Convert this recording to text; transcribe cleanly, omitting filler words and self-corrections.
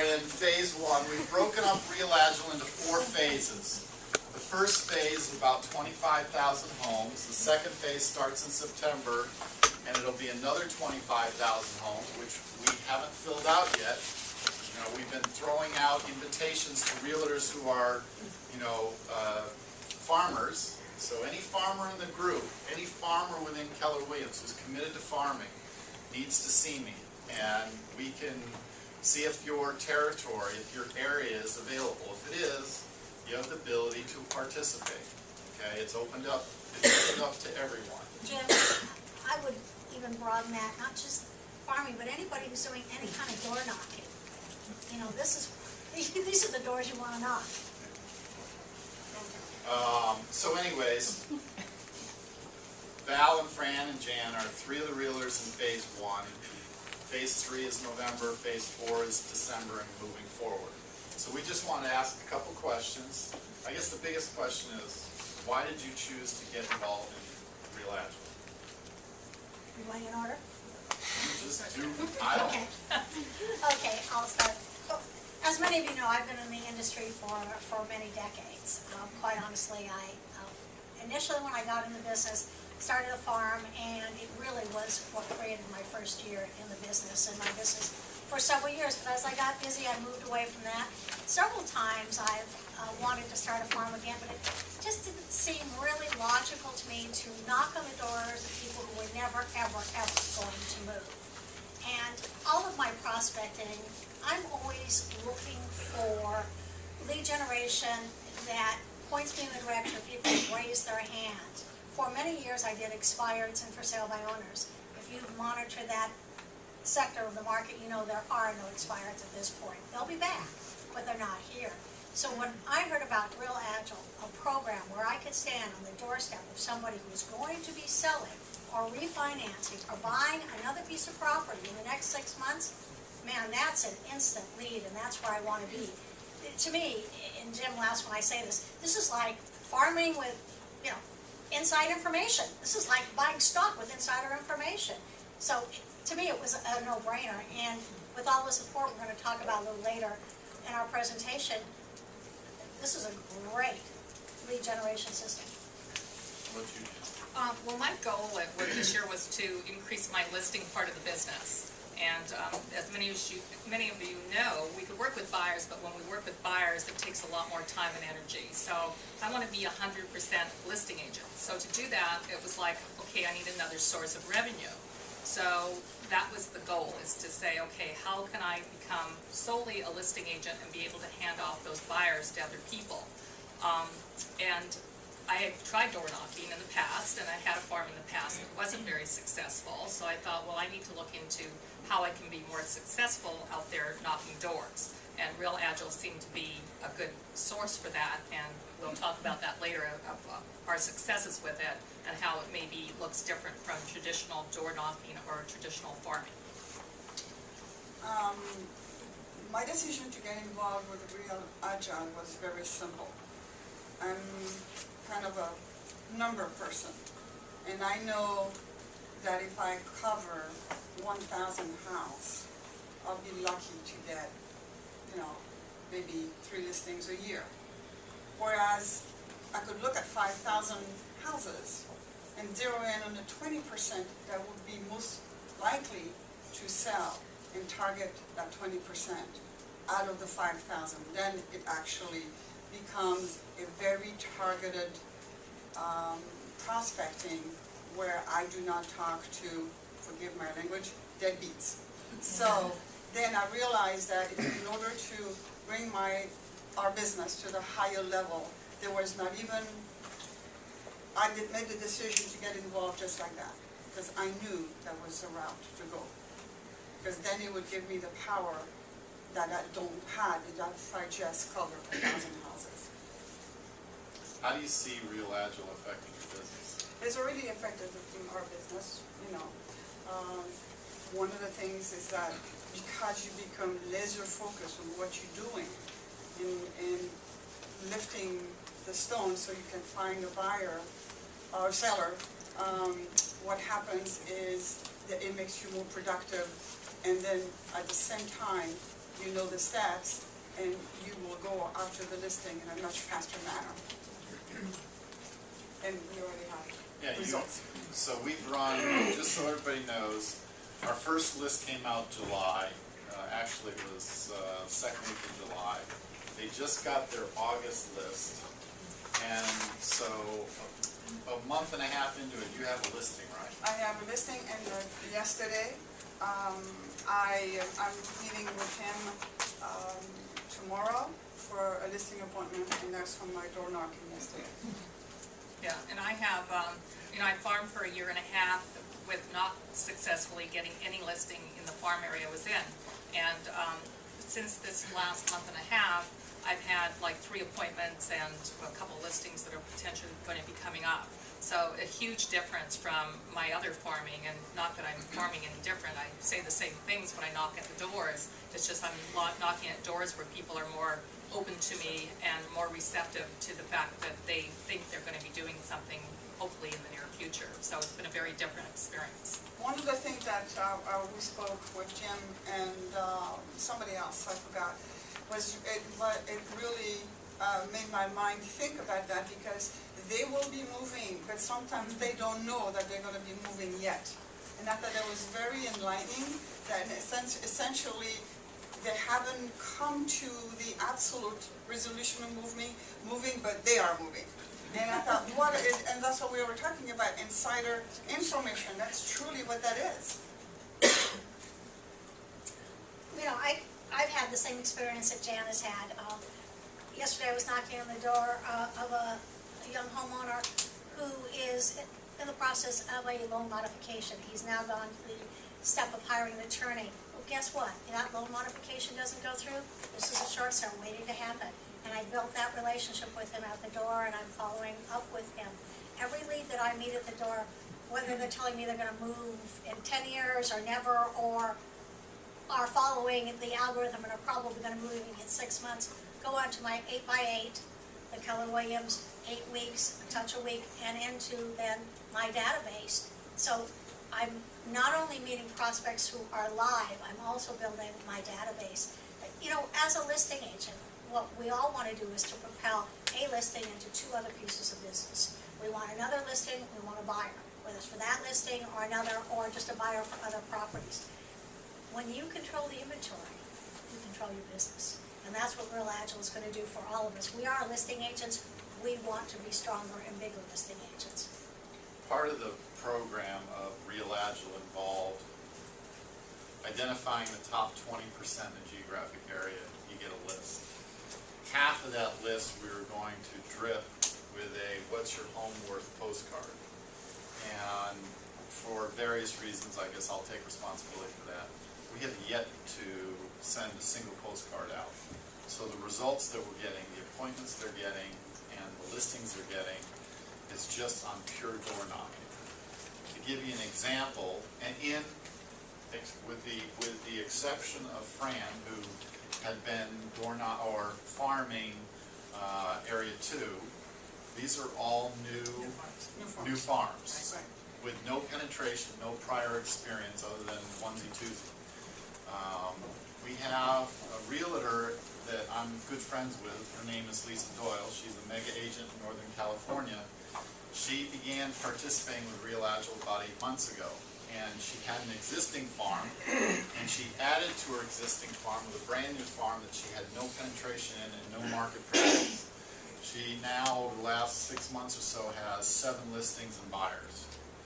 in phase one. We've broken up Real Agile into 4 phases. The first phase is about 25,000 homes. The second phase starts in September, and it'll be another 25,000 homes, which we haven't filled out yet. You know, we've been throwing out invitations to realtors who are, farmers. So any farmer in the group, any farmer within Keller Williams who's committed to farming needs to see me. And we can see if your territory, if your area is available. If it is, you have the ability to participate. Okay, it's opened up to everyone. Jim, I would even broaden that, not just farming, but anybody who's doing any kind of door knocking. You know, these are the doors you want to knock. So anyways, Val and Fran and Jan are 3 of the realtors in phase 1. Phase 3 is November, phase 4 is December, and moving forward. So we just want to ask a couple questions. I guess the biggest question is, why did you choose to get involved in Real Agile? You want in order? Just do, I don't. Okay, I'll start. As many of you know, I've been in the industry for many decades. Quite honestly, initially when I got in the business, started a farm, and it really was what created my first year in the business, and my business for several years. But as I got busy, I moved away from that. Several times I've wanted to start a farm again, but it just didn't seem really logical to me to knock on the doors of people who were never, ever, ever going to move. And all of my prospecting, I'm always looking for lead generation that points me in the direction of people who raise their hands. For many years I did expireds and for sale by owners. If you've monitored that sector of the market, you know there are no expireds at this point. They'll be back, but they're not here. So when I heard about Real Agile, a program where I could stand on the doorstep of somebody who was going to be selling or refinancing or buying another piece of property in the next 6 months, man, that's an instant lead, and that's where I want to be. To me, and Jim laughs when I say this, this is like farming with, inside information. This is like buying stock with insider information. So to me, it was a no-brainer. And with all the support we're going to talk about a little later in our presentation, this is a great lead generation system. What you do? Well, my goal this year was to increase my listing part of the business. And as many of you know, we could work with buyers, but when we work with buyers, it takes a lot more time and energy. So I want to be 100% listing agent. So to do that, it was like, okay, I need another source of revenue. So that was the goal, is to say, okay, how can I become solely a listing agent and be able to hand off those buyers to other people? And I had tried door knocking in the past, and I had a farm in the past that wasn't very successful, so I thought, well, I need to look into how I can be more successful out there knocking doors. And Real Agile seemed to be a good source for that, and we'll talk about that later, of our successes with it, and how it maybe looks different from traditional door knocking or traditional farming. My decision to get involved with Real Agile was very simple. I'm kind of a number person, and I know that if I cover 1,000 houses, I'll be lucky to get, maybe 3 listings a year. Whereas I could look at 5,000 houses and zero in on the 20% that would be most likely to sell and target that 20% out of the 5,000. Then it actually becomes a very targeted prospecting where I do not talk to, forgive my language, deadbeats. So then I realized that in order to bring our business to the higher level, there was not even, I made the decision to get involved just like that, because I knew that was the route to go. Because then it would give me the power that I don't have if I just cover 1,000 houses. How do you see Real Agile affecting your business? It's already affected our business, One of the things is that because you become laser focused on what you're doing in lifting the stone so you can find a buyer or seller, what happens is that it makes you more productive, and then at the same time you know the stats, and you will go after the listing in a much faster manner. And we already Yeah, have results. so we've run, just so everybody knows, our first list came out July. Actually, it was second week of July. They just got their August list. And so a month and a half into it, you have a listing, right? I have a listing, and yesterday, I'm meeting with him tomorrow for a listing appointment, and that's from my door knocking yesterday. Yeah, and I have, I farmed for a year and a half with not successfully getting any listing in the farm area I was in. And since this last month and a half, I've had like 3 appointments and a couple listings that are potentially going to be coming up. So a huge difference from my other farming, and not that I'm farming any different, I say the same things when I knock at the doors. It's just I'm knocking at doors where people are more open to me and more receptive to the fact that they think they're going to be doing something hopefully in the near future. So it's been a very different experience. One of the things that we spoke with Jim and somebody else, I forgot, was it really made my mind think about that, because they will be moving, but sometimes they don't know that they're going to be moving yet. And I thought that was very enlightening, that essentially they haven't come to the absolute resolution of moving, but they are moving. And I thought, and that's what we were talking about, insider information. That's truly what that is. You know, I've had the same experience that Jan has had. Yesterday I was knocking on the door of a young homeowner who is in the process of a loan modification. He's now gone to the step of hiring an attorney. Well, guess what? If that loan modification doesn't go through, this is a short sale waiting to happen. And I built that relationship with him at the door, and I'm following up with him. Every lead that I meet at the door, whether they're telling me they're going to move in 10 years or never, or are following the algorithm and are probably going to move in 6 months, go onto my 8x8, the Keller Williams, 8 weeks, a touch a week, and into then my database. So I'm not only meeting prospects who are live, I'm also building my database. You know, as a listing agent, what we all want to do is to propel a listing into 2 other pieces of business. We want another listing, we want a buyer, whether it's for that listing or another, or just a buyer for other properties. When you control the inventory, you control your business. And that's what Real Agile is going to do for all of us. We are listing agents. We want to be stronger and bigger listing agents. Part of the program of Real Agile involved identifying the top 20% in the geographic area. You get a list. Half of that list we were going to drip with a "What's Your Home Worth" postcard. And for various reasons, I guess I'll take responsibility for that, we have yet to send a single postcard out. So the results that we're getting, the appointments they're getting, and the listings they're getting is just on pure door knocking. To give you an example, and with the exception of Fran, who had been farming area 2, these are all new farms with no penetration, no prior experience other than onesie-twosie. We have a realtor that I'm good friends with. Her name is Lisa Doyle. She's a mega agent in Northern California. She began participating with Real Agile about 8 months ago, and she had an existing farm, and she added to her existing farm with a brand new farm that she had no penetration in and no market presence. She now, over the last 6 months or so, has 7 listings and buyers.